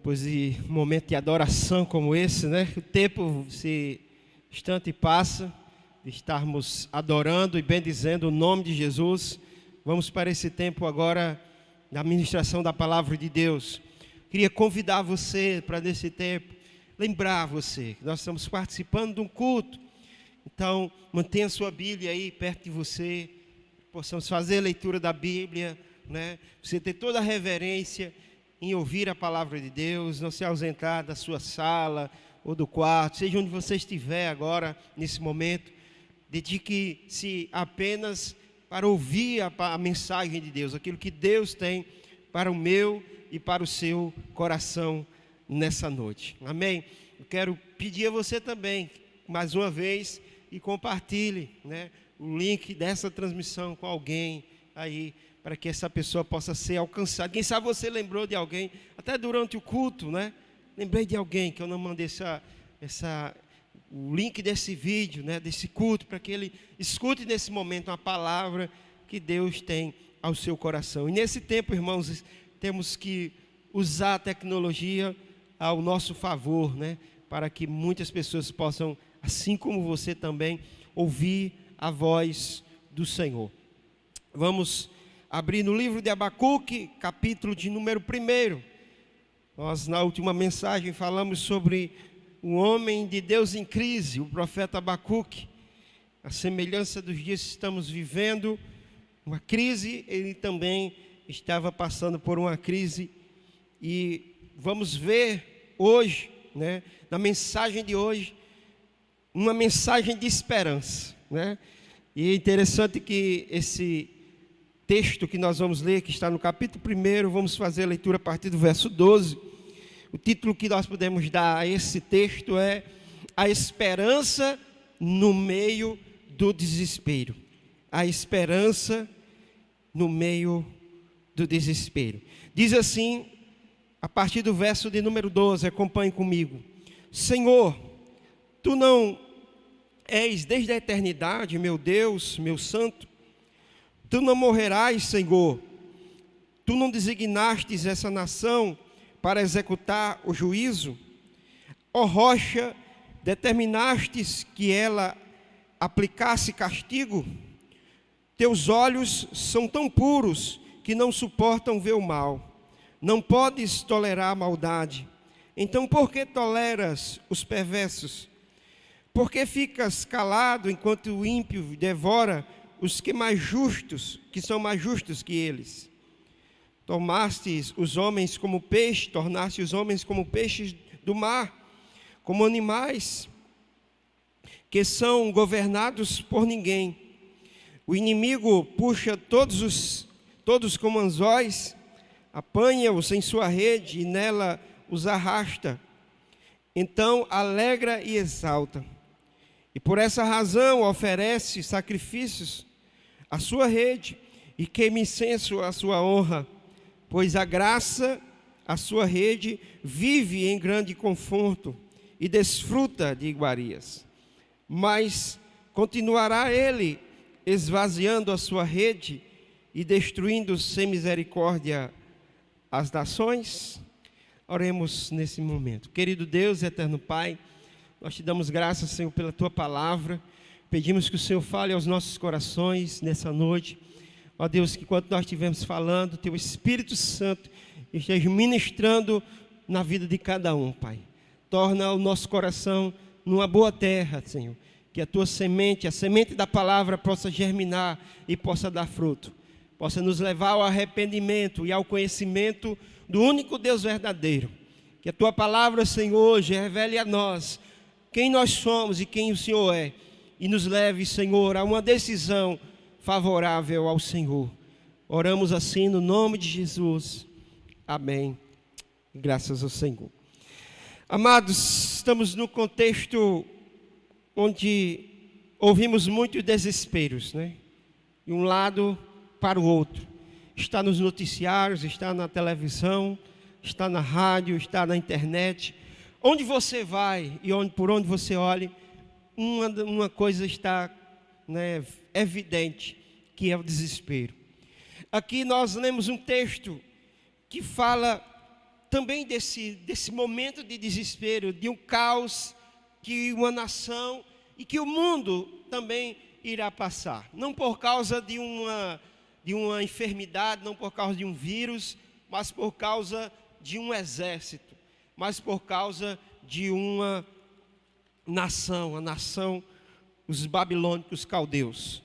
Depois de um momento de adoração como esse, né? O tempo se instante passa de estarmos adorando e bendizendo o nome de Jesus. Vamos para esse tempo agora da ministração da palavra de Deus. Queria convidar você para nesse tempo, lembrar você que nós estamos participando de um culto. Então, mantenha a sua Bíblia aí perto de você, possamos fazer a leitura da Bíblia, né? Você ter toda a reverência em ouvir a palavra de Deus, não se ausentar da sua sala ou do quarto, seja onde você estiver agora, nesse momento, dedique-se apenas para ouvir a mensagem de Deus, aquilo que Deus tem para o meu e para o seu coração nessa noite. Amém? Eu quero pedir a você também, mais uma vez, e compartilhe, né, o link dessa transmissão com alguém aí, para que essa pessoa possa ser alcançada. Quem sabe você lembrou de alguém, até durante o culto, né? Lembrei de alguém que eu não mandei o link desse vídeo, né? Desse culto, para que ele escute nesse momento uma palavra que Deus tem ao seu coração. E nesse tempo, irmãos, temos que usar a tecnologia ao nosso favor, né? Para que muitas pessoas possam, assim como você também, ouvir a voz do Senhor. Vamos abrir no livro de Abacuque, capítulo de número 1. Nós, na última mensagem, falamos sobre o homem de Deus em crise, o profeta Abacuque. A semelhança dos dias que estamos vivendo, uma crise, ele também estava passando por uma crise. E vamos ver hoje, né, na mensagem de hoje, uma mensagem de esperança, né? E é interessante que esse texto que nós vamos ler, que está no capítulo 1, vamos fazer a leitura a partir do verso 12. O título que nós podemos dar a esse texto é A Esperança no Meio do Desespero. A esperança no meio do desespero. Diz assim, a partir do verso de número 12, acompanhe comigo. Senhor, Tu não és desde a eternidade, meu Deus, meu Santo. Tu não morrerás, Senhor. Tu não designastes essa nação para executar o juízo? Ó rocha, determinastes que ela aplicasse castigo? Teus olhos são tão puros que não suportam ver o mal. Não podes tolerar a maldade. Então por que toleras os perversos? Por que ficas calado enquanto o ímpio devora os que são mais justos que eles? Tomastes os homens como peixe, tornaste os homens como peixes do mar, como animais que são governados por ninguém. O inimigo puxa todos como anzóis, apanha-os em sua rede e nela os arrasta. Então alegra e exalta. E por essa razão oferece sacrifícios à sua rede e queima incenso à sua honra, pois a graça, a sua rede, vive em grande conforto e desfruta de iguarias. Mas continuará ele esvaziando a sua rede e destruindo sem misericórdia as nações? Oremos nesse momento. Querido Deus, eterno Pai, nós te damos graças, Senhor, pela Tua palavra. Pedimos que o Senhor fale aos nossos corações nessa noite. Ó Deus, que enquanto nós estivermos falando, Teu Espírito Santo esteja ministrando na vida de cada um, Pai. Torna o nosso coração numa boa terra, Senhor. Que a Tua semente, a semente da palavra, possa germinar e possa dar fruto. possa nos levar ao arrependimento e ao conhecimento do único Deus verdadeiro. Que a Tua palavra, Senhor, hoje revele a nós quem nós somos e quem o Senhor é, e nos leve, Senhor, a uma decisão favorável ao Senhor. Oramos assim no nome de Jesus. Amém. Graças ao Senhor. Amados, estamos num contexto onde ouvimos muitos desesperos, né? De um lado para o outro. Está nos noticiários, está na televisão, está na rádio, está na internet. Onde você vai e por onde você olhe, uma coisa está, né, evidente, que é o desespero. Aqui nós lemos um texto que fala também desse momento de desespero, de um caos que uma nação e que o mundo também irá passar. Não por causa de uma enfermidade, não por causa de um vírus, mas por causa de um exército, mas por causa de uma nação, a nação, os babilônicos, os caldeus.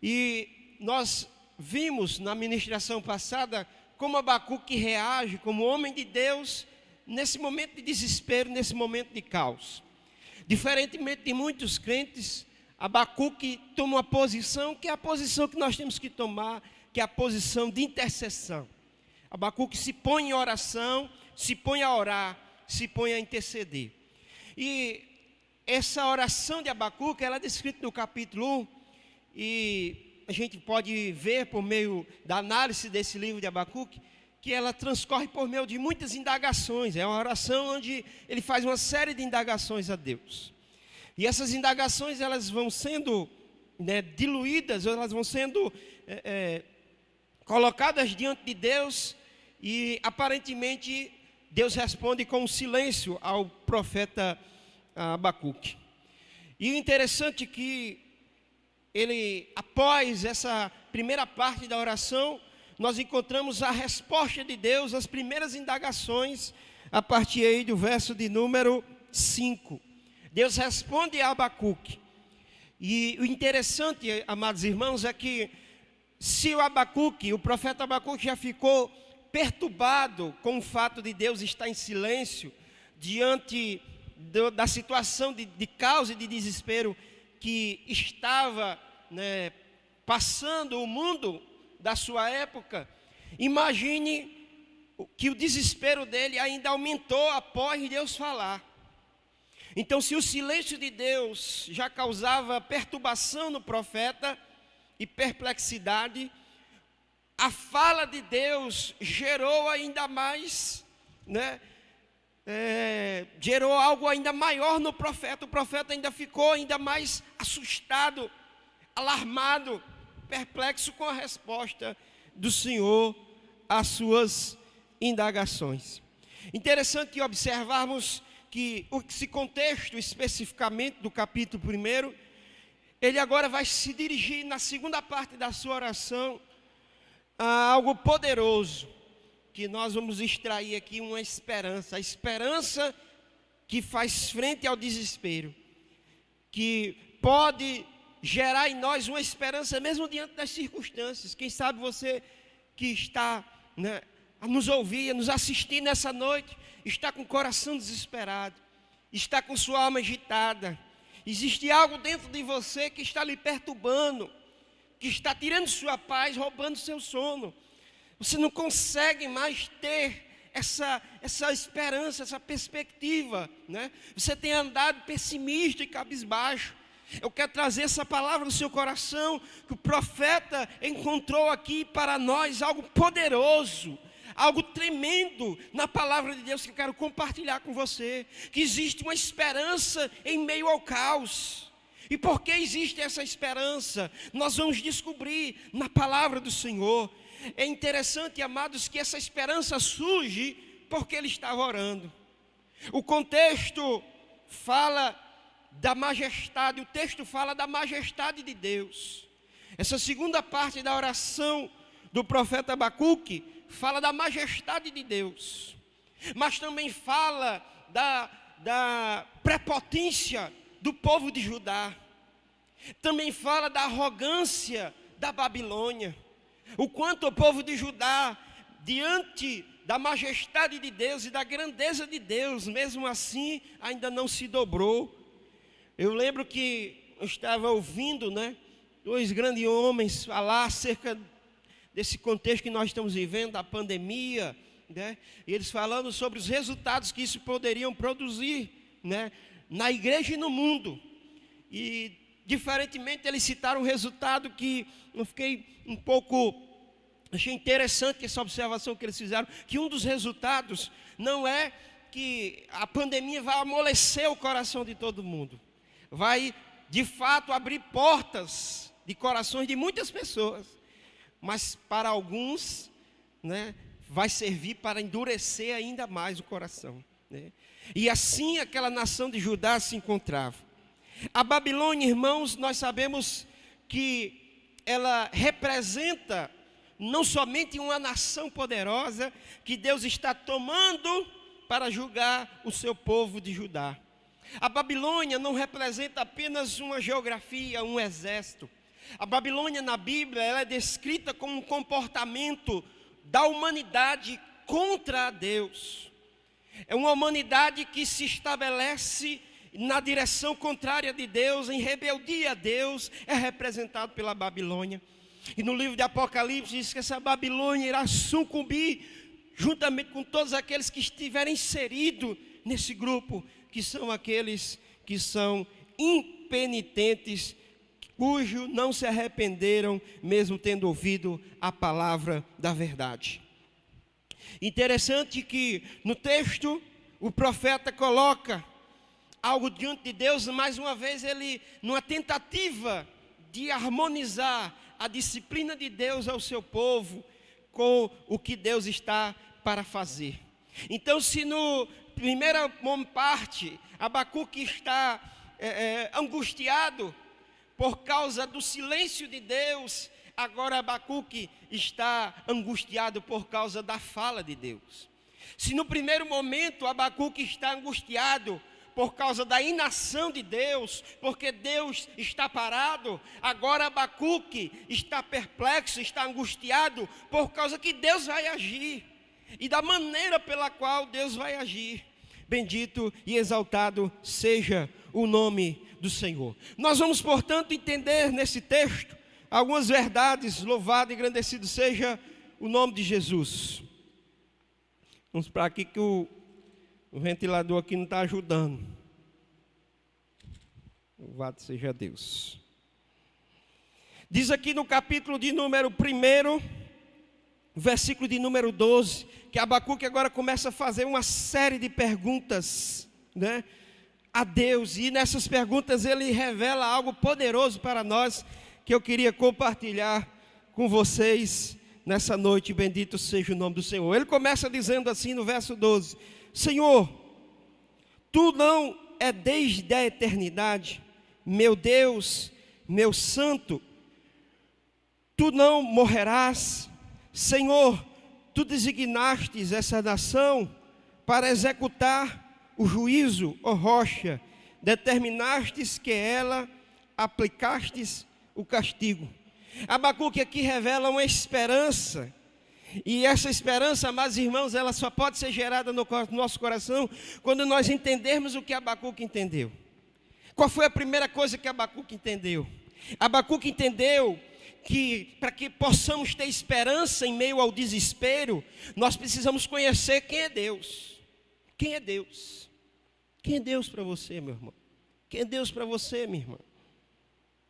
E nós vimos na ministração passada como Abacuque reage como homem de Deus nesse momento de desespero, nesse momento de caos. Diferentemente de muitos crentes, Abacuque toma uma posição que é a posição que nós temos que tomar, que é a posição de intercessão. Abacuque se põe em oração, se põe a orar, se põe a interceder. E essa oração de Abacuque, ela é descrita no capítulo 1, e a gente pode ver por meio da análise desse livro de Abacuque, que ela transcorre por meio de muitas indagações. É uma oração onde ele faz uma série de indagações a Deus. E essas indagações, elas vão sendo, né, diluídas, elas vão sendo colocadas diante de Deus, e aparentemente Deus responde com um silêncio ao profeta Abacuque. E o interessante é que ele, após essa primeira parte da oração, nós encontramos a resposta de Deus, as primeiras indagações, a partir aí do verso de número 5. Deus responde a Abacuque. E o interessante, amados irmãos, é que se o profeta Abacuque já ficou perturbado com o fato de Deus estar em silêncio, diante da situação de caos e de desespero que estava, né, passando o mundo da sua época, imagine que o desespero dele ainda aumentou após Deus falar. Então, se o silêncio de Deus já causava perturbação no profeta e perplexidade, a fala de Deus gerou ainda mais, né, gerou algo ainda maior no profeta. O profeta ainda ficou ainda mais assustado, alarmado, perplexo com a resposta do Senhor às suas indagações. Interessante observarmos que esse contexto especificamente do capítulo 1, ele agora vai se dirigir na segunda parte da sua oração a algo poderoso, que nós vamos extrair aqui uma esperança, a esperança que faz frente ao desespero, que pode gerar em nós uma esperança mesmo diante das circunstâncias. Quem sabe você que está, né, a nos ouvir, a nos assistir nessa noite, está com o coração desesperado, está com sua alma agitada, existe algo dentro de você que está lhe perturbando, que está tirando sua paz, roubando seu sono. Você não consegue mais ter essa esperança, essa perspectiva, né? Você tem andado pessimista e cabisbaixo. Eu quero trazer essa palavra no seu coração, que o profeta encontrou aqui para nós algo poderoso, algo tremendo na palavra de Deus, que eu quero compartilhar com você, que existe uma esperança em meio ao caos. E por que existe essa esperança? Nós vamos descobrir na palavra do Senhor. É interessante, amados, que essa esperança surge porque ele estava orando. O contexto fala da majestade, o texto fala da majestade de Deus. Essa segunda parte da oração do profeta Abacuque fala da majestade de Deus, mas também fala da prepotência do povo de Judá, também fala da arrogância da Babilônia, O quanto o povo de Judá, diante da majestade de Deus e da grandeza de Deus, mesmo assim, ainda não se dobrou. Eu lembro que eu estava ouvindo, dois grandes homens falar acerca desse contexto que nós estamos vivendo, da pandemia, e eles falando sobre os resultados que isso poderiam produzir, na igreja e no mundo. E, diferentemente, eles citaram um resultado que eu fiquei achei interessante essa observação que eles fizeram, que um dos resultados não é que a pandemia vai amolecer o coração de todo mundo, vai, de fato, abrir portas de corações de muitas pessoas, mas para alguns, vai servir para endurecer ainda mais o coração. E assim aquela nação de Judá se encontrava. A Babilônia, irmãos, nós sabemos que ela representa não somente uma nação poderosa que Deus está tomando para julgar o seu povo de Judá. A Babilônia não representa apenas uma geografia, um exército. A Babilônia na Bíblia, ela é descrita como um comportamento da humanidade contra Deus. É uma humanidade que se estabelece na direção contrária de Deus, em rebeldia a Deus, é representado pela Babilônia. E no livro de Apocalipse diz que essa Babilônia irá sucumbir juntamente com todos aqueles que estiverem inseridos nesse grupo, que são aqueles que são impenitentes, cujo não se arrependeram, mesmo tendo ouvido a palavra da verdade. Interessante que no texto o profeta coloca algo diante de Deus, mais uma vez ele, numa tentativa de harmonizar a disciplina de Deus ao seu povo com o que Deus está para fazer. Então, se no primeira parte Abacuque está angustiado por causa do silêncio de Deus, agora Abacuque está angustiado por causa da fala de Deus. Se no primeiro momento Abacuque está angustiado por causa da inação de Deus, porque Deus está parado, agora Abacuque está perplexo, está angustiado por causa que Deus vai agir e da maneira pela qual Deus vai agir. Bendito e exaltado seja o nome do Senhor. Nós vamos, portanto, entender nesse texto algumas verdades. Louvado e engrandecido seja o nome de Jesus. Vamos para aqui que o ventilador aqui não está ajudando. Louvado seja Deus. Diz aqui no capítulo de número 1, versículo de número 12, que Abacuque agora começa a fazer uma série de perguntas, a Deus. E nessas perguntas ele revela algo poderoso para nós, que eu queria compartilhar com vocês nessa noite. Bendito seja o nome do Senhor. Ele começa dizendo assim no verso 12: Senhor, Tu não é desde a eternidade, meu Deus, meu santo, Tu não morrerás. Senhor, Tu designastes essa nação para executar o juízo, ó rocha, determinastes que ela aplicastes o castigo. Abacuque aqui revela uma esperança, e essa esperança, amados irmãos, ela só pode ser gerada no nosso coração quando nós entendermos o que Abacuque entendeu. Qual foi a primeira coisa que Abacuque entendeu? Abacuque entendeu que para que possamos ter esperança em meio ao desespero, nós precisamos conhecer quem é Deus. Quem é Deus? Quem é Deus para você, meu irmão? Quem é Deus para você, minha irmã?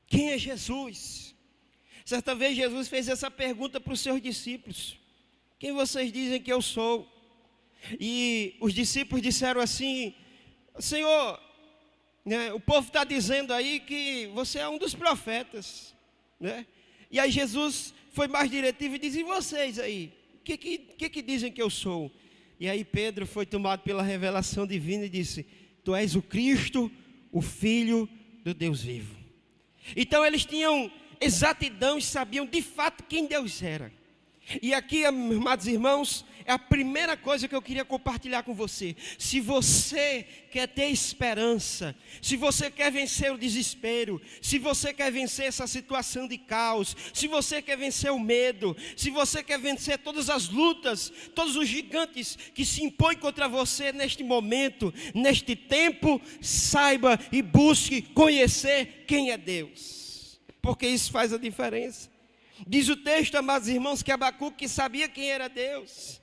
Quem é Jesus? Certa vez Jesus fez essa pergunta para os seus discípulos: quem vocês dizem que eu sou? E os discípulos disseram assim: Senhor, o povo está dizendo aí que você é um dos profetas, E aí Jesus foi mais diretivo e disse: e vocês aí? O que dizem que eu sou? E aí Pedro foi tomado pela revelação divina e disse: Tu és o Cristo, o Filho do Deus vivo. Então eles tinham exatidão e sabiam de fato quem Deus era. E aqui, amados irmãos, é a primeira coisa que eu queria compartilhar com você. Se você quer ter esperança, se você quer vencer o desespero, se você quer vencer essa situação de caos, se você quer vencer o medo, se você quer vencer todas as lutas, todos os gigantes que se impõem contra você neste momento, neste tempo, saiba e busque conhecer quem é Deus, porque isso faz a diferença. Diz o texto, amados irmãos, que Abacuque sabia quem era Deus.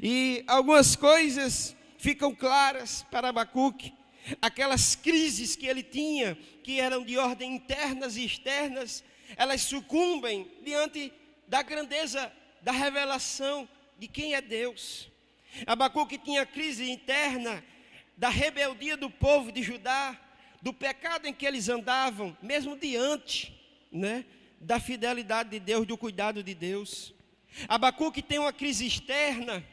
E algumas coisas ficam claras para Abacuque. Aquelas crises que ele tinha, que eram de ordem internas e externas, elas sucumbem diante da grandeza, da revelação de quem é Deus. Abacuque tinha crise interna da rebeldia do povo de Judá, do pecado em que eles andavam, mesmo diante, da fidelidade de Deus, do cuidado de Deus. Abacuque tem uma crise externa,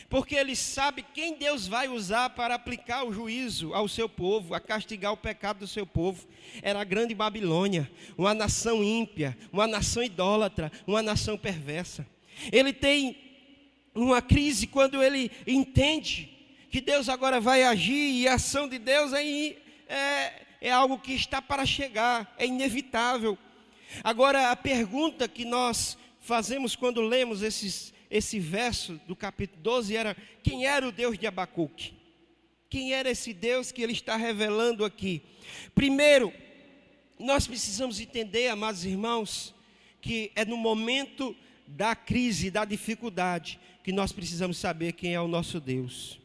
porque ele sabe quem Deus vai usar para aplicar o juízo ao seu povo, a castigar o pecado do seu povo. Era a grande Babilônia, uma nação ímpia, uma nação idólatra, uma nação perversa. Ele tem uma crise quando ele entende que Deus agora vai agir, e a ação de Deus é algo que está para chegar, é inevitável. Agora, a pergunta que nós fazemos quando lemos esse verso do capítulo 12 era: quem era o Deus de Abacuque? Quem era esse Deus que ele está revelando aqui? Primeiro, nós precisamos entender, amados irmãos, que é no momento da crise, da dificuldade, que nós precisamos saber quem é o nosso Deus,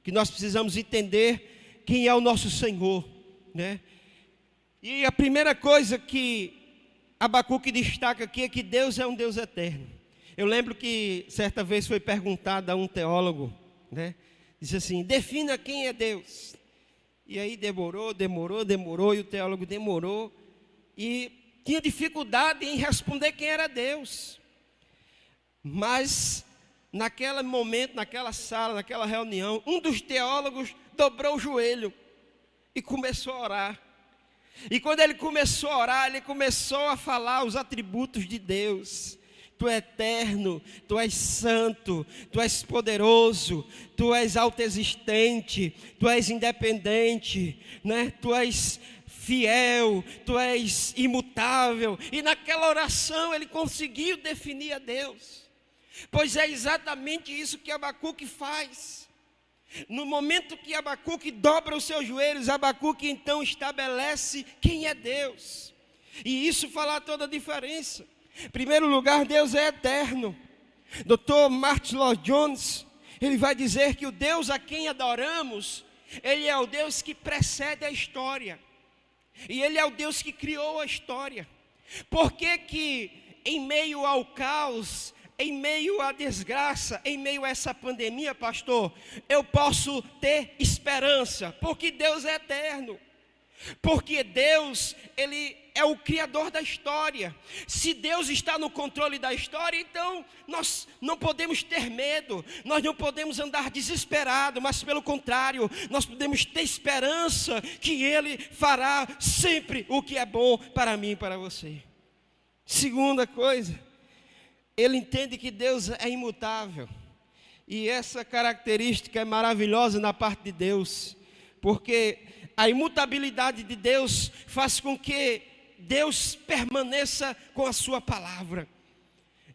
que nós precisamos entender quem é o nosso Senhor, E a primeira coisa que Abacuque destaca aqui é que Deus é um Deus eterno. Eu lembro que certa vez foi perguntado a um teólogo, disse assim: defina quem é Deus. E aí demorou, e o teólogo demorou, e tinha dificuldade em responder quem era Deus. Mas, naquele momento, naquela sala, naquela reunião, um dos teólogos dobrou o joelho e começou a orar. E quando ele começou a orar, ele começou a falar os atributos de Deus. Tu és eterno, Tu és santo, Tu és poderoso, Tu és autoexistente, Tu és independente, Tu és fiel, Tu és imutável. E naquela oração ele conseguiu definir a Deus. Pois é exatamente isso que Abacuque faz. No momento que Abacuque dobra os seus joelhos, Abacuque então estabelece quem é Deus. E isso faz toda a diferença. Em primeiro lugar, Deus é eterno. Dr. Martin Lloyd-Jones, ele vai dizer que o Deus a quem adoramos, Ele é o Deus que precede a história. E Ele é o Deus que criou a história. Por que em meio ao caos, em meio à desgraça, em meio a essa pandemia, pastor, eu posso ter esperança? Porque Deus é eterno. Porque Deus, Ele é o Criador da história. Se Deus está no controle da história, então nós não podemos ter medo, nós não podemos andar desesperado, mas pelo contrário, nós podemos ter esperança que Ele fará sempre o que é bom para mim e para você. Segunda coisa, ele entende que Deus é imutável. E essa característica é maravilhosa na parte de Deus, porque a imutabilidade de Deus faz com que Deus permaneça com a sua palavra.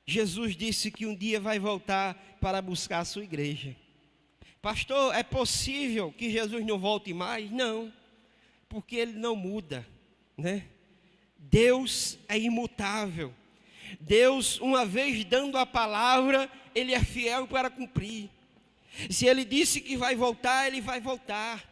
Jesus disse que um dia vai voltar para buscar a sua igreja. Pastor, é possível que Jesus não volte mais? Não, porque Ele não muda, Deus é imutável. Deus, uma vez dando a palavra, Ele é fiel para cumprir. Se Ele disse que vai voltar, Ele vai voltar.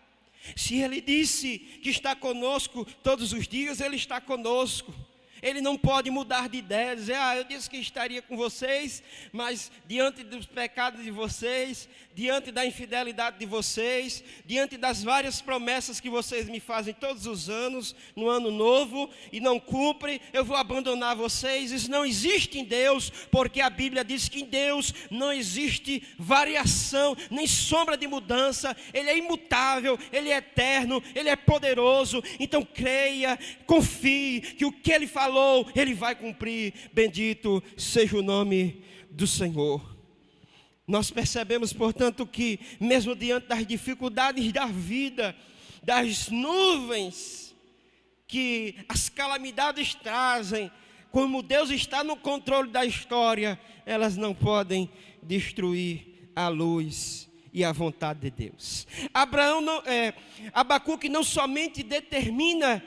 Se Ele disse que está conosco todos os dias, Ele está conosco. Ele não pode mudar de ideia, dizer: eu disse que estaria com vocês, mas diante dos pecados de vocês, diante da infidelidade de vocês, diante das várias promessas que vocês me fazem todos os anos, no ano novo, e não cumprem, eu vou abandonar vocês. Isso não existe em Deus, porque a Bíblia diz que em Deus não existe variação, nem sombra de mudança. Ele é imutável, Ele é eterno, Ele é poderoso. Então creia, confie que o que Ele falou falou, Ele vai cumprir. Bendito seja o nome do Senhor. Nós percebemos, portanto, que mesmo diante das dificuldades da vida, das nuvens que as calamidades trazem, como Deus está no controle da história, elas não podem destruir a luz e a vontade de Deus. Abacuque não somente determina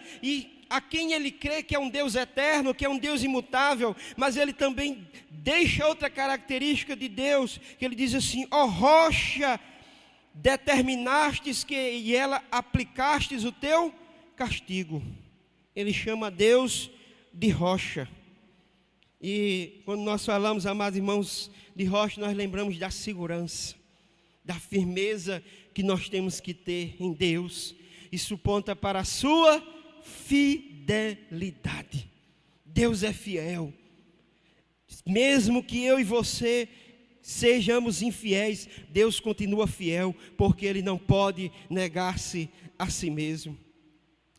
a quem ele crê que é um Deus eterno, que é um Deus imutável, mas ele também deixa outra característica de Deus, que ele diz assim: ó rocha, determinastes e ela aplicastes o teu castigo. Ele chama Deus de rocha. E quando nós falamos, amados irmãos, de rocha, nós lembramos da segurança, da firmeza que nós temos que ter em Deus. Isso aponta para a sua fidelidade. Deus é fiel. Mesmo que eu e você sejamos infiéis, Deus continua fiel, porque Ele não pode negar-se a si mesmo.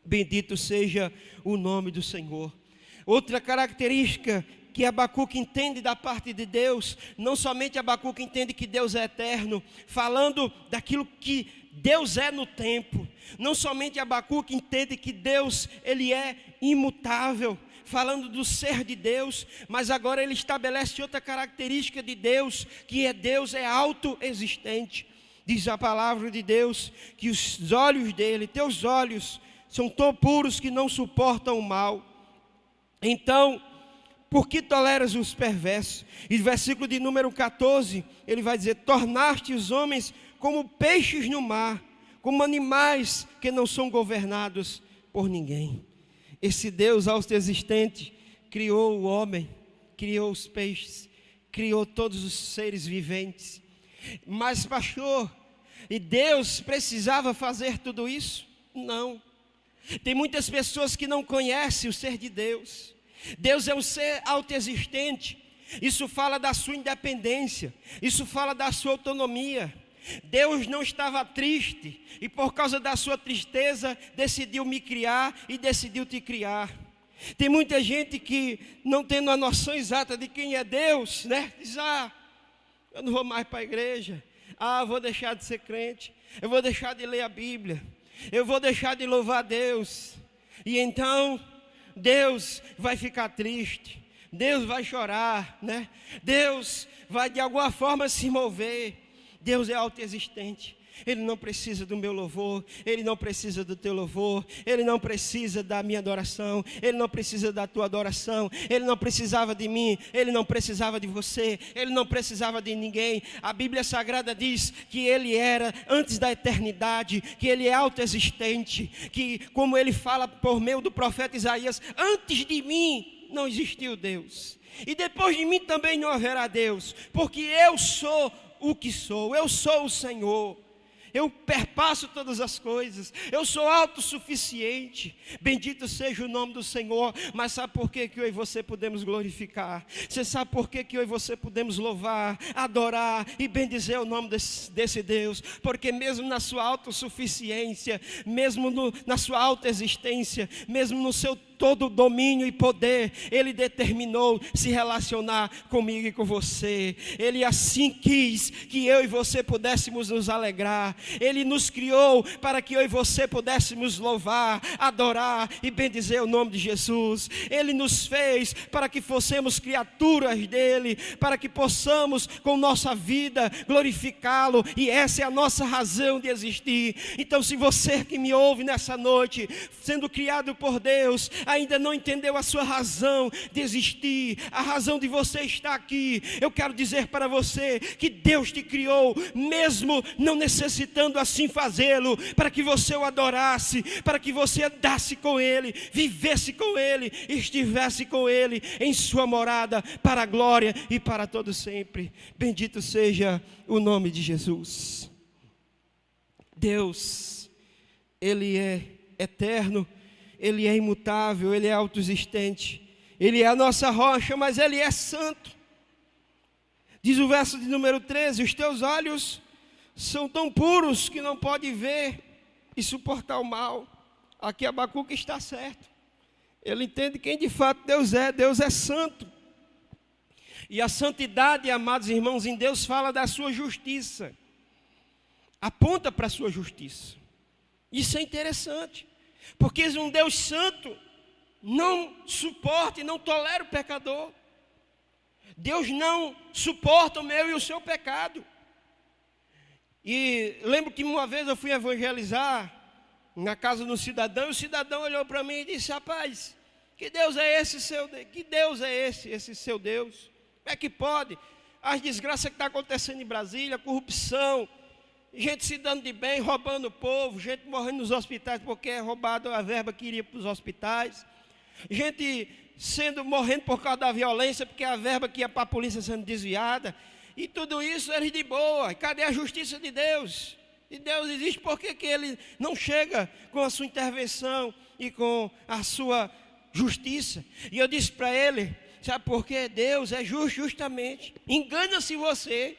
Bendito seja o nome do Senhor. Outra característica que Abacuque entende da parte de Deus, não somente Abacuque entende que Deus é eterno, falando daquilo que Deus é no tempo. Não somente Abacuque entende que Deus, Ele é imutável, falando do ser de Deus, mas agora ele estabelece outra característica de Deus, que Deus é autoexistente. Diz a palavra de Deus que os olhos dele, teus olhos, são tão puros que não suportam o mal. Então, por que toleras os perversos? E no versículo de número 14, ele vai dizer: tornaste os homens como peixes no mar, como animais que não são governados por ninguém. Esse Deus autoexistente criou o homem, criou os peixes, criou todos os seres viventes. Mas, pastor, e Deus precisava fazer tudo isso? Não. Tem muitas pessoas que não conhecem o ser de Deus. Deus é um ser autoexistente. Isso fala da sua independência, isso fala da sua autonomia. Deus não estava triste e por causa da sua tristeza decidiu me criar e decidiu te criar. Tem muita gente que não tendo a noção exata de quem é Deus, né? Diz: eu não vou mais para a igreja, eu vou deixar de ser crente, eu vou deixar de ler a Bíblia, eu vou deixar de louvar a Deus. E então Deus vai ficar triste, Deus vai chorar, né? Deus vai de alguma forma se mover. Deus é autoexistente. Ele não precisa do meu louvor, Ele não precisa do teu louvor, Ele não precisa da minha adoração, Ele não precisa da tua adoração, Ele não precisava de mim, Ele não precisava de você, Ele não precisava de ninguém. A Bíblia Sagrada diz que Ele era antes da eternidade, que Ele é autoexistente, que como Ele fala por meio do profeta Isaías: antes de mim não existiu Deus, e depois de mim também não haverá Deus, porque eu sou o que sou, eu sou o Senhor. Eu perpasso todas as coisas, eu sou autossuficiente. Bendito seja o nome do Senhor. Mas sabe por que eu e você podemos glorificar? Você sabe por que eu e você podemos louvar, adorar e bendizer o nome desse Deus? Porque mesmo na sua autossuficiência, mesmo na sua autoexistência, mesmo no seu todo domínio e poder, Ele determinou se relacionar comigo e com você. Ele assim quis que eu e você pudéssemos nos alegrar. Ele nos criou para que eu e você pudéssemos louvar, adorar e bendizer o nome de Jesus. Ele nos fez para que fossemos criaturas dele, para que possamos com nossa vida glorificá-lo, e essa é a nossa razão de existir. Então, se você que me ouve nessa noite, sendo criado por Deus, ainda não entendeu a sua razão de existir, a razão de você estar aqui, eu quero dizer para você que Deus te criou, mesmo não necessitando assim fazê-lo, para que você o adorasse, para que você andasse com Ele, vivesse com Ele, estivesse com Ele em sua morada, para a glória e para todo sempre. Bendito seja o nome de Jesus. Deus, Ele é eterno, Ele é imutável, Ele é autoexistente, Ele é a nossa rocha, mas Ele é santo. Diz o verso de número 13: os teus olhos são tão puros que não pode ver e suportar o mal. Aqui Abacuque está certo. Ele entende quem de fato Deus é. Deus é santo. E a santidade, amados irmãos, em Deus fala da sua justiça. Aponta para a sua justiça. Isso é interessante. Porque um Deus santo não suporta e não tolera o pecador. Deus não suporta o meu e o seu pecado. E lembro que uma vez eu fui evangelizar na casa de um cidadão, e o cidadão olhou para mim e disse: rapaz, que Deus é esse seu Deus? Que Deus é esse seu Deus? Como é que pode? As desgraças que estão acontecendo em Brasília, corrupção, gente se dando de bem, roubando o povo, gente morrendo nos hospitais porque é roubado a verba que iria para os hospitais, gente morrendo por causa da violência, porque a verba que ia para a polícia sendo desviada, e tudo isso eles de boa. Cadê a justiça de Deus? E Deus existe, por que Ele não chega com a sua intervenção e com a sua justiça? E eu disse para ele: sabe por quê? Deus é justo justamente. Engana-se você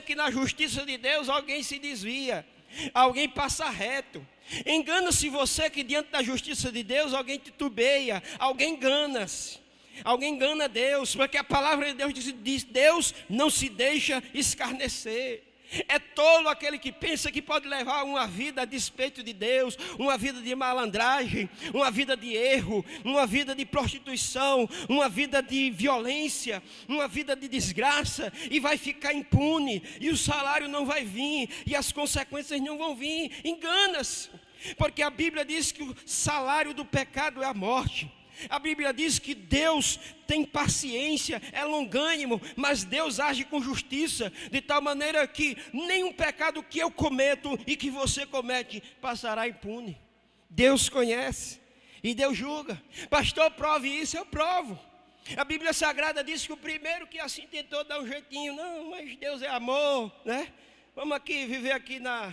que na justiça de Deus alguém se desvia, alguém passa reto. Engana-se você que diante da justiça de Deus alguém titubeia, alguém engana-se. Alguém engana Deus, porque a palavra de Deus diz: Deus não se deixa escarnecer. É tolo aquele que pensa que pode levar uma vida a despeito de Deus, uma vida de malandragem, uma vida de erro, uma vida de prostituição, uma vida de violência, uma vida de desgraça, e vai ficar impune, e o salário não vai vir, e as consequências não vão vir. Engana-se, porque a Bíblia diz que o salário do pecado é a morte. A Bíblia diz que Deus tem paciência, é longânimo, mas Deus age com justiça, de tal maneira que nenhum pecado que eu cometo e que você comete passará impune. Deus conhece e Deus julga. Pastor, prove isso. Eu provo. A Bíblia Sagrada diz que o primeiro que assim tentou dar um jeitinho: não, mas Deus é amor, né? Vamos aqui viver aqui na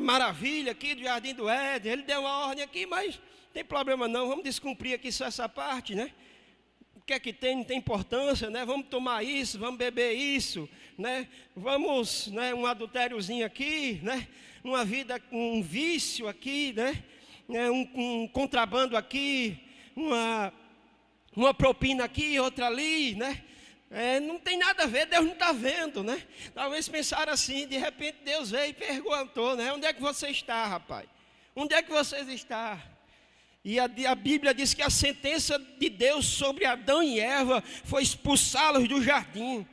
maravilha aqui do Jardim do Éden. Ele deu uma ordem aqui, mas não tem problema não, vamos descumprir aqui só essa parte, né? O que é que tem? Não tem importância, né? Vamos tomar isso, vamos beber isso, né? Vamos, né, um adultériozinho aqui, né? Uma vida, um vício aqui, né? Um contrabando aqui, uma propina aqui, outra ali, né? Não tem nada a ver, Deus não está vendo, né? Talvez pensaram assim, de repente Deus veio e perguntou, né? Onde é que você está, rapaz? Onde é que vocês estão? E a Bíblia diz que a sentença de Deus sobre Adão e Eva foi expulsá-los do jardim.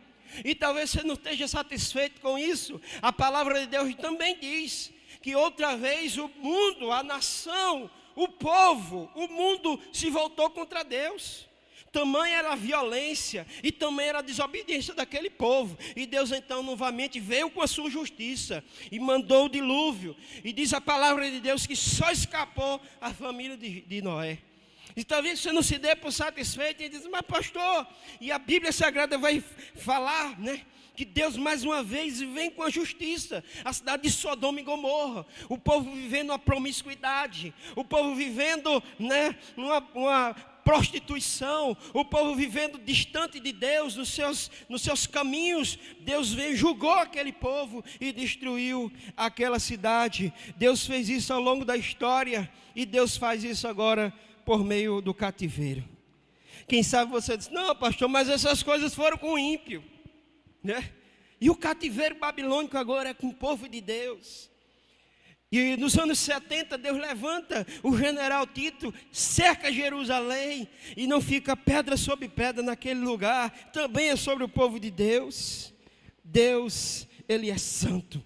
E talvez você não esteja satisfeito com isso. A palavra de Deus também diz que outra vez o mundo, a nação, o povo, o mundo se voltou contra Deus. Tamanha era a violência e também era a desobediência daquele povo. E Deus então novamente veio com a sua justiça e mandou o dilúvio. E diz a palavra de Deus que só escapou a família de Noé. E talvez você não se dê por satisfeito e diz: mas pastor, e a Bíblia Sagrada vai falar, né? Que Deus mais uma vez vem com a justiça. A cidade de Sodoma e Gomorra, o povo vivendo uma promiscuidade, o povo vivendo, né, uma prostituição, o povo vivendo distante de Deus, nos seus caminhos. Deus veio, julgou aquele povo e destruiu aquela cidade. Deus fez isso ao longo da história e Deus faz isso agora por meio do cativeiro. Quem sabe você diz: não, pastor, mas essas coisas foram com o ímpio, né? E o cativeiro babilônico agora é com o povo de Deus. E nos anos 70 Deus levanta o general Tito, cerca Jerusalém e não fica pedra sobre pedra naquele lugar. Também é sobre o povo de Deus. Deus, Ele é santo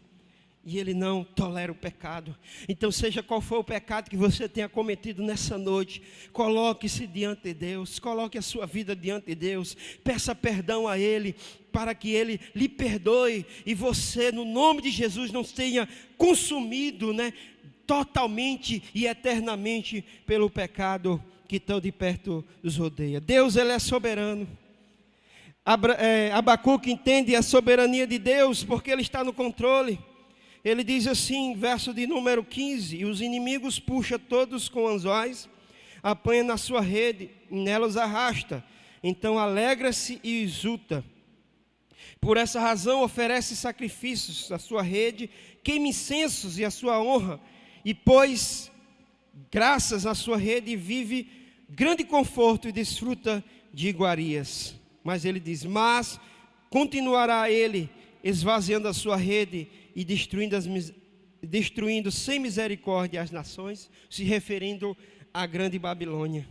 e Ele não tolera o pecado. Então seja qual for o pecado que você tenha cometido nessa noite, coloque-se diante de Deus, coloque a sua vida diante de Deus, peça perdão a Ele, para que Ele lhe perdoe e você, no nome de Jesus, não tenha consumido, né, totalmente e eternamente pelo pecado que tão de perto nos rodeia. Deus, Ele é soberano. Abacuque entende a soberania de Deus porque Ele está no controle. Ele diz assim, verso de número 15: e os inimigos puxa todos com anzóis, apanha na sua rede, e nela os arrasta. Então alegra-se e exulta. Por essa razão oferece sacrifícios à sua rede, queima incensos e à sua honra, e pôs graças à sua rede, vive grande conforto e desfruta de iguarias. Mas ele diz: mas continuará ele esvaziando a sua rede e destruindo sem misericórdia as nações, se referindo à grande Babilônia.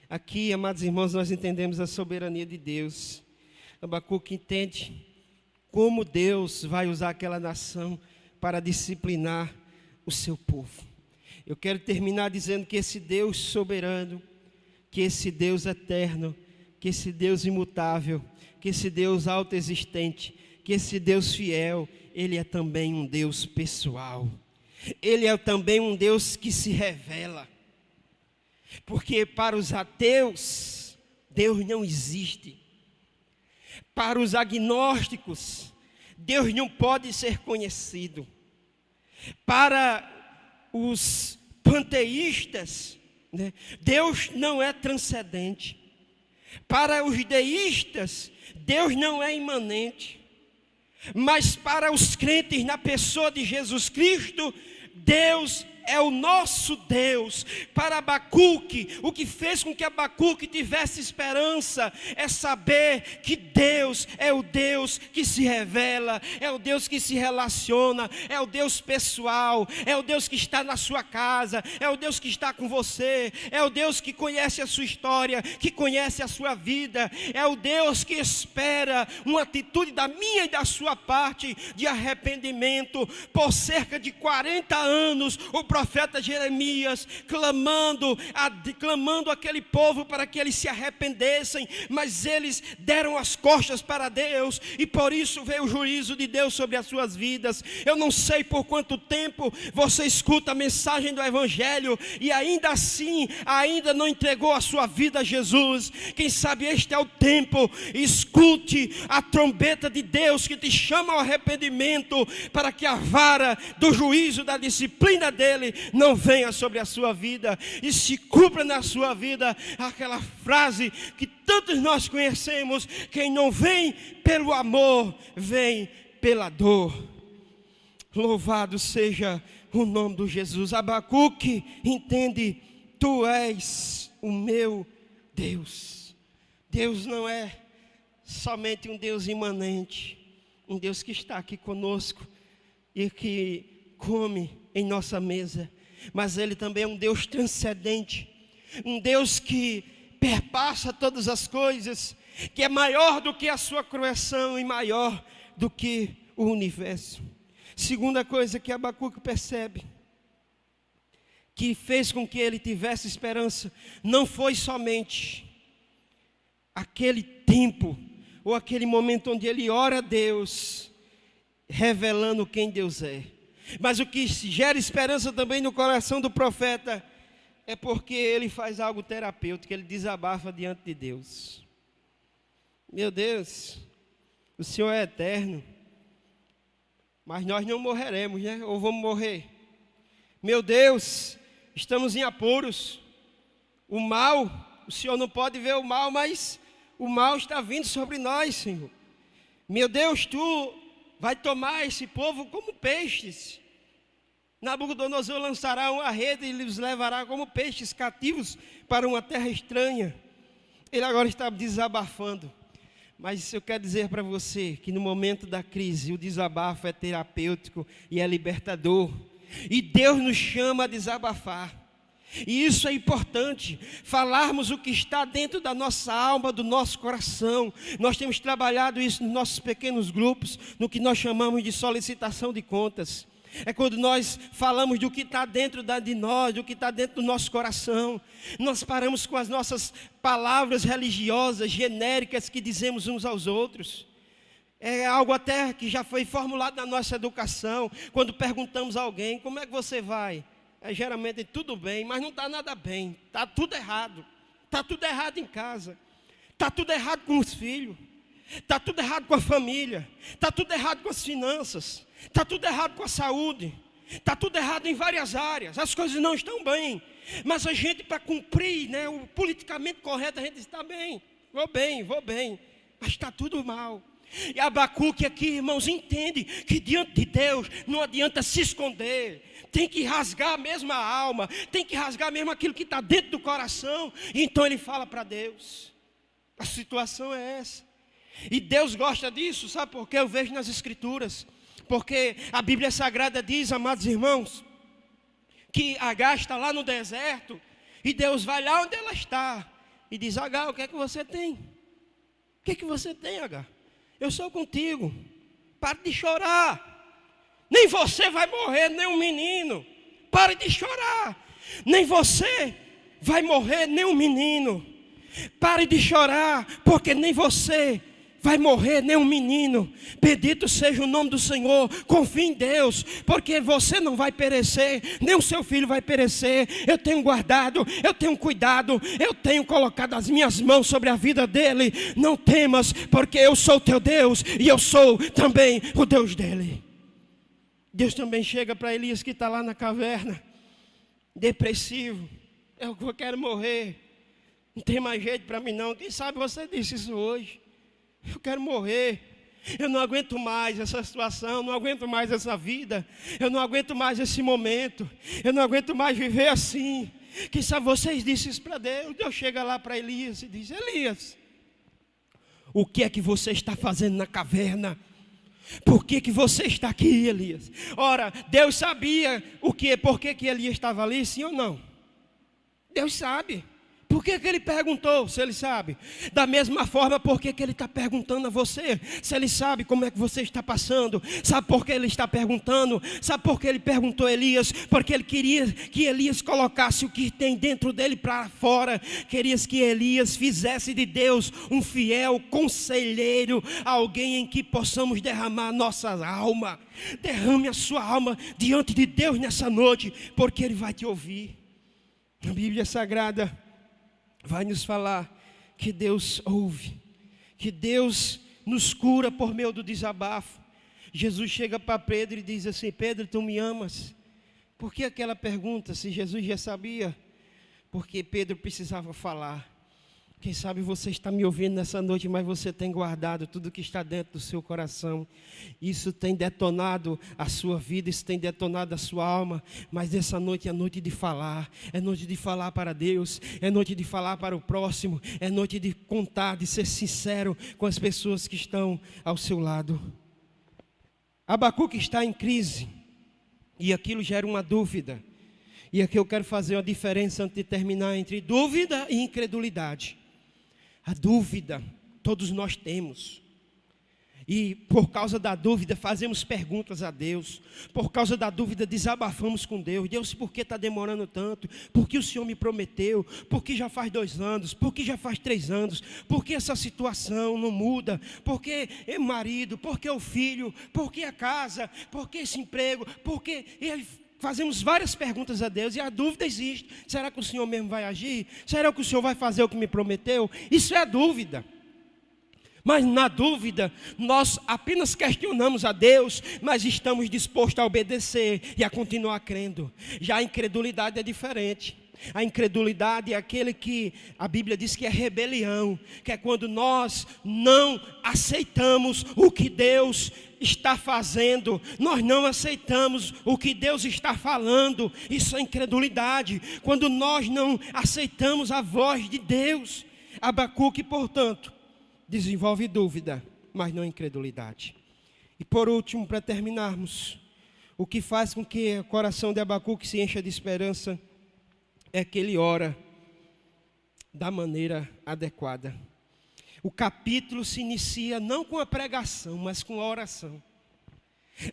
Aqui, amados irmãos, nós entendemos a soberania de Deus. Abacuque entende como Deus vai usar aquela nação para disciplinar o seu povo. Eu quero terminar dizendo que esse Deus soberano, que esse Deus eterno, que esse Deus imutável, que esse Deus autoexistente, que esse Deus fiel, Ele é também um Deus pessoal. Ele é também um Deus que se revela. Porque para os ateus, Deus não existe. Para os agnósticos, Deus não pode ser conhecido. Para os panteístas, né, Deus não é transcendente. Para os deístas, Deus não é imanente. Mas para os crentes na pessoa de Jesus Cristo, Deus é o nosso Deus. Para Abacuque, o que fez com que Abacuque tivesse esperança é saber que Deus é o Deus que se revela, é o Deus que se relaciona, é o Deus pessoal, é o Deus que está na sua casa, é o Deus que está com você, é o Deus que conhece a sua história, que conhece a sua vida, é o Deus que espera uma atitude da minha e da sua parte de arrependimento. Por cerca de 40 anos, o profeta Jeremias clamando aquele povo para que eles se arrependessem, mas eles deram as costas para Deus, e por isso veio o juízo de Deus sobre as suas vidas. Eu não sei por quanto tempo você escuta a mensagem do Evangelho e ainda assim, ainda não entregou a sua vida a Jesus. Quem sabe este é o tempo. Escute a trombeta de Deus que te chama ao arrependimento, para que a vara do juízo, da disciplina dele não venha sobre a sua vida e se cumpra na sua vida aquela frase que todos nós conhecemos: quem não vem pelo amor, vem pela dor. Louvado seja o nome de Jesus. Abacuque entende: tu és o meu Deus. Deus não é somente um Deus imanente, um Deus que está aqui conosco e que come em nossa mesa, mas Ele também é um Deus transcendente, um Deus que perpassa todas as coisas, que é maior do que a sua criação e maior do que o universo. Segunda coisa que Abacuque percebe, que fez com que ele tivesse esperança, não foi somente aquele tempo, ou aquele momento onde ele ora a Deus, revelando quem Deus é. Mas o que gera esperança também no coração do profeta é porque ele faz algo terapêutico, ele desabafa diante de Deus. Meu Deus, o Senhor é eterno, mas nós não morreremos, né? Ou vamos morrer? Meu Deus, estamos em apuros. O mal, o Senhor não pode ver o mal, mas o mal está vindo sobre nós, Senhor. Meu Deus, tu vai tomar esse povo como peixes. Nabucodonosor lançará uma rede e os levará como peixes cativos para uma terra estranha. Ele agora está desabafando. Mas eu quero dizer para você que no momento da crise, o desabafo é terapêutico e é libertador. E Deus nos chama a desabafar. E isso é importante, falarmos o que está dentro da nossa alma, do nosso coração. Nós temos trabalhado isso nos nossos pequenos grupos, no que nós chamamos de solicitação de contas. É quando nós falamos do que está dentro de nós, do que está dentro do nosso coração. Nós paramos com as nossas palavras religiosas, genéricas, que dizemos uns aos outros. É algo até que já foi formulado na nossa educação. Quando perguntamos a alguém: como é que você vai? Geralmente tudo bem, mas não está nada bem. Está tudo errado. Está tudo errado em casa. Está tudo errado com os filhos. Está tudo errado com a família. Está tudo errado com as finanças. Está tudo errado com a saúde. Está tudo errado em várias áreas. As coisas não estão bem. Mas a gente, para cumprir, né, o politicamente correto, a gente está bem. Vou bem. Mas está tudo mal. E Abacuque aqui, irmãos, entende que diante de Deus não adianta se esconder. Tem que rasgar mesmo a alma, tem que rasgar mesmo aquilo que está dentro do coração. E então ele fala para Deus. A situação é essa. E Deus gosta disso, sabe por quê? Eu vejo nas Escrituras. Porque a Bíblia Sagrada diz, amados irmãos, que Agar está lá no deserto. E Deus vai lá onde ela está e diz: Agar, o que é que você tem? O que é que você tem, Agar? Eu sou contigo. Pare de chorar. Nem você vai morrer, nem um menino. Pare de chorar. Nem você vai morrer, nem um menino. Pare de chorar, porque nem você vai morrer, nem um menino. Bendito seja o nome do Senhor. Confie em Deus, porque você não vai perecer, nem o seu filho vai perecer. Eu tenho guardado, eu tenho cuidado, eu tenho colocado as minhas mãos sobre a vida dele. Não temas, porque eu sou teu Deus e eu sou também o Deus dele. Deus também chega para Elias, que está lá na caverna, depressivo. Eu quero morrer, não tem mais jeito para mim não. Quem sabe você disse isso hoje. Eu quero morrer, eu não aguento mais essa situação, não aguento mais essa vida, eu não aguento mais esse momento, eu não aguento mais viver assim. Quem sabe vocês disseram isso para Deus. Deus chega lá para Elias e diz: Elias, o que é que você está fazendo na caverna? Por que que você está aqui, Elias? Ora, Deus sabia por que Elias estava ali, sim ou não? Deus sabe. Por que ele perguntou, se ele sabe? Da mesma forma, por que ele está perguntando a você? Se ele sabe como é que você está passando. Sabe por que ele está perguntando? Sabe por que ele perguntou a Elias? Porque ele queria que Elias colocasse o que tem dentro dele para fora. Queria que Elias fizesse de Deus um fiel conselheiro, alguém em que possamos derramar nossa alma. Derrame a sua alma diante de Deus nessa noite, porque Ele vai te ouvir. A Bíblia Sagrada vai nos falar que Deus ouve, que Deus nos cura por meio do desabafo. Jesus chega para Pedro e diz assim: Pedro, tu me amas? Por que aquela pergunta, se Jesus já sabia? Porque Pedro precisava falar. Quem sabe você está me ouvindo nessa noite, mas você tem guardado tudo que está dentro do seu coração. Isso tem detonado a sua vida, isso tem detonado a sua alma. Mas essa noite é noite de falar. É noite de falar para Deus. É noite de falar para o próximo. É noite de contar, de ser sincero com as pessoas que estão ao seu lado. Abacuque está em crise. E aquilo gera uma dúvida. E aqui eu quero fazer uma diferença antes de terminar entre dúvida e incredulidade. A dúvida, todos nós temos. E por causa da dúvida fazemos perguntas a Deus. Por causa da dúvida desabafamos com Deus. Deus, por que está demorando tanto? Por que o Senhor me prometeu? Por que já faz 2 anos? Por que já faz 3 anos? Por que essa situação não muda? Por que o marido? Por que o filho? Por que a casa? Por que esse emprego? Por que... Fazemos várias perguntas a Deus e a dúvida existe. Será que o Senhor mesmo vai agir? Será que o Senhor vai fazer o que me prometeu? Isso é a dúvida. Mas na dúvida, nós apenas questionamos a Deus, mas estamos dispostos a obedecer e a continuar crendo. Já a incredulidade é diferente. A incredulidade é aquele que a Bíblia diz que é rebelião, que é quando nós não aceitamos o que Deus está fazendo, nós não aceitamos o que Deus está falando. Isso é incredulidade, quando nós não aceitamos a voz de Deus. Abacuque, portanto, desenvolve dúvida, mas não incredulidade. E por último, para terminarmos, o que faz com que o coração de Abacuque se encha de esperança é que ele ora da maneira adequada. O capítulo se inicia não com a pregação, mas com a oração.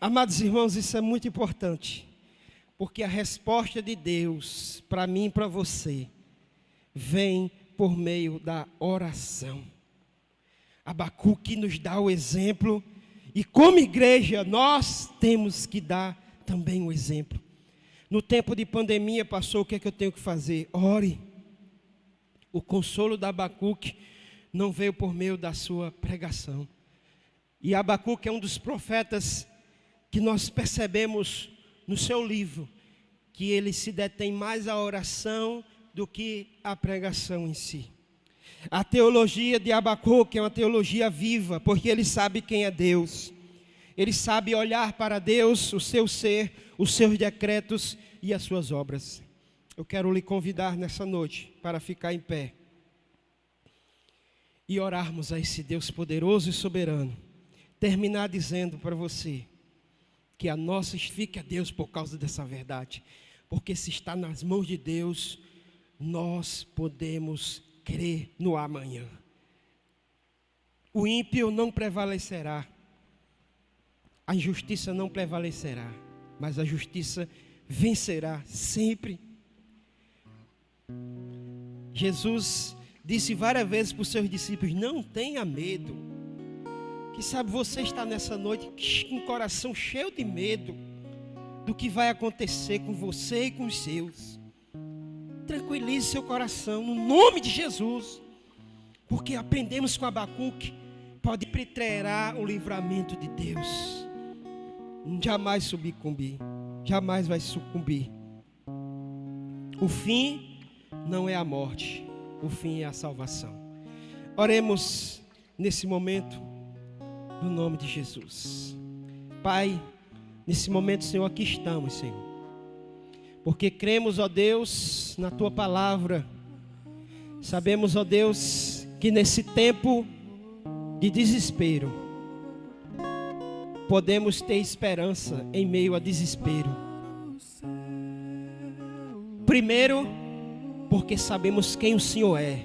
Amados irmãos, isso é muito importante, porque a resposta de Deus para mim e para você vem por meio da oração. Abacuque nos dá o exemplo, e como igreja nós temos que dar também o exemplo. No tempo de pandemia, pastor, o que é que eu tenho que fazer? Ore. O consolo de Abacuque não veio por meio da sua pregação. E Abacuque é um dos profetas que nós percebemos no seu livro, que ele se detém mais à oração do que à pregação em si. A teologia de Abacuque é uma teologia viva, porque ele sabe quem é Deus. Ele sabe olhar para Deus, o seu ser, os seus decretos e as suas obras. Eu quero lhe convidar nessa noite para ficar em pé e orarmos a esse Deus poderoso e soberano. Terminar dizendo para você que a nossa fique a Deus por causa dessa verdade. Porque se está nas mãos de Deus, nós podemos crer no amanhã. O ímpio não prevalecerá. A injustiça não prevalecerá. Mas a justiça vencerá sempre. Jesus disse várias vezes para os seus discípulos: não tenha medo. Quem sabe você está nessa noite com o coração cheio de medo do que vai acontecer com você e com os seus. Tranquilize seu coração no nome de Jesus, porque aprendemos com Abacuque, pode pretrerar o livramento de Deus. Jamais sucumbir, jamais vai sucumbir. O fim não é a morte, o fim é a salvação. Oremos nesse momento, no nome de Jesus. Pai, nesse momento, Senhor, aqui estamos, Senhor, porque cremos, ó Deus, na Tua palavra. Sabemos, ó Deus, que nesse tempo de desespero, podemos ter esperança em meio a desespero. Primeiro, porque sabemos quem o Senhor é.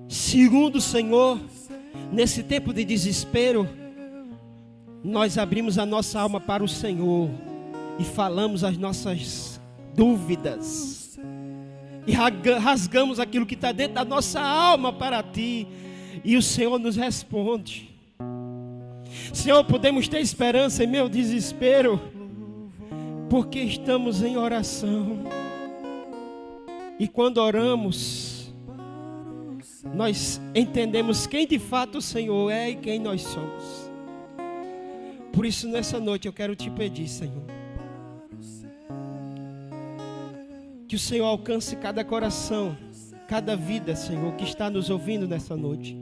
Segundo, Senhor, nesse tempo de desespero, nós abrimos a nossa alma para o Senhor e falamos as nossas dúvidas e rasgamos aquilo que está dentro da nossa alma para Ti, e o Senhor nos responde. Senhor, podemos ter esperança em meu desespero, porque estamos em oração. E quando oramos, nós entendemos quem de fato o Senhor é e quem nós somos. Por isso, nessa noite eu quero te pedir, Senhor, que o Senhor alcance cada coração, cada vida, Senhor, que está nos ouvindo nessa noite.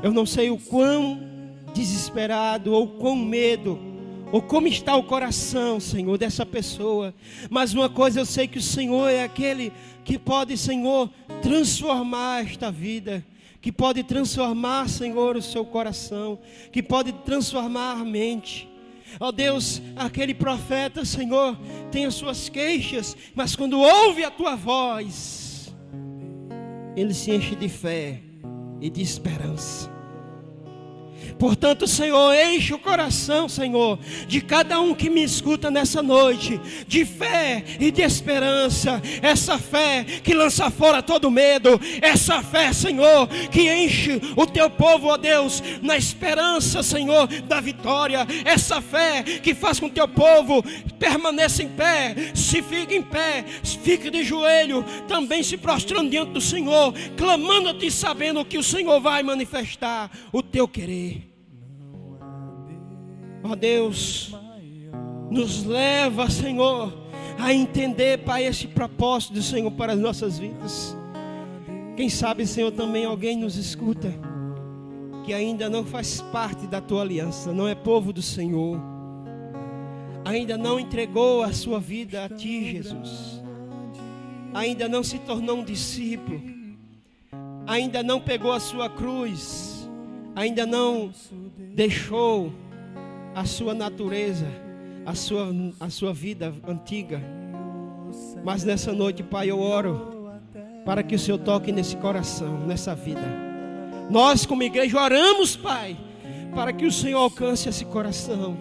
Eu não sei o quão desesperado ou com medo, ou como está o coração, Senhor, dessa pessoa. Mas uma coisa eu sei, que o Senhor é aquele que pode, Senhor, transformar esta vida, que pode transformar, Senhor, o seu coração, que pode transformar a mente. Ó Deus, aquele profeta, Senhor, tem as suas queixas, mas quando ouve a Tua voz, ele se enche de fé e de esperança. Portanto, Senhor, enche o coração, Senhor, de cada um que me escuta nessa noite, de fé e de esperança. Essa fé que lança fora todo medo. Essa fé, Senhor, que enche o Teu povo, ó Deus, na esperança, Senhor, da vitória. Essa fé que faz com que o Teu povo permaneça em pé. Se fica em pé, fique de joelho, também se prostrando diante do Senhor, clamando a Ti, sabendo que o Senhor vai manifestar o Teu querer. Ó Deus, nos leva, Senhor, a entender, Pai, esse propósito do Senhor para as nossas vidas. Quem sabe, Senhor, também alguém nos escuta que ainda não faz parte da Tua aliança, não é povo do Senhor, ainda não entregou a sua vida a Ti, Jesus, ainda não se tornou um discípulo, ainda não pegou a sua cruz, ainda não deixou a sua natureza, a sua vida antiga. Mas nessa noite, Pai, eu oro para que o Senhor toque nesse coração, nessa vida. Nós como igreja oramos, Pai, para que o Senhor alcance esse coração,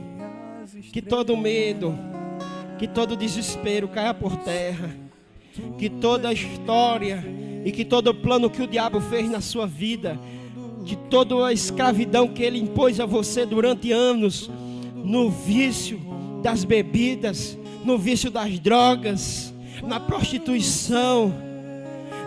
que todo medo, que todo desespero caia por terra, que toda a história e que todo o plano que o diabo fez na sua vida, de toda a escravidão que ele impôs a você durante anos, no vício das bebidas, no vício das drogas, na prostituição,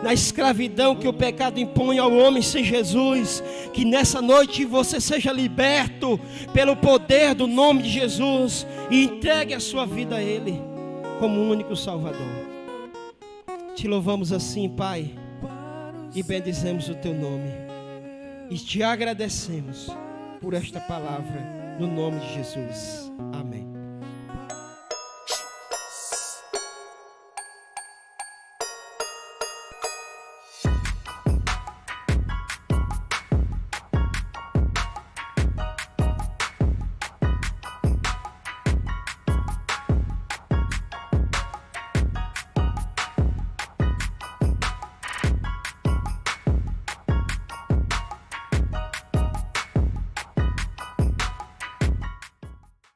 na escravidão que o pecado impõe ao homem sem Jesus, que nessa noite você seja liberto pelo poder do nome de Jesus e entregue a sua vida a Ele como o único Salvador. Te louvamos assim, Pai, e bendizemos o teu nome. E te agradecemos por esta palavra, no nome de Jesus. Amém.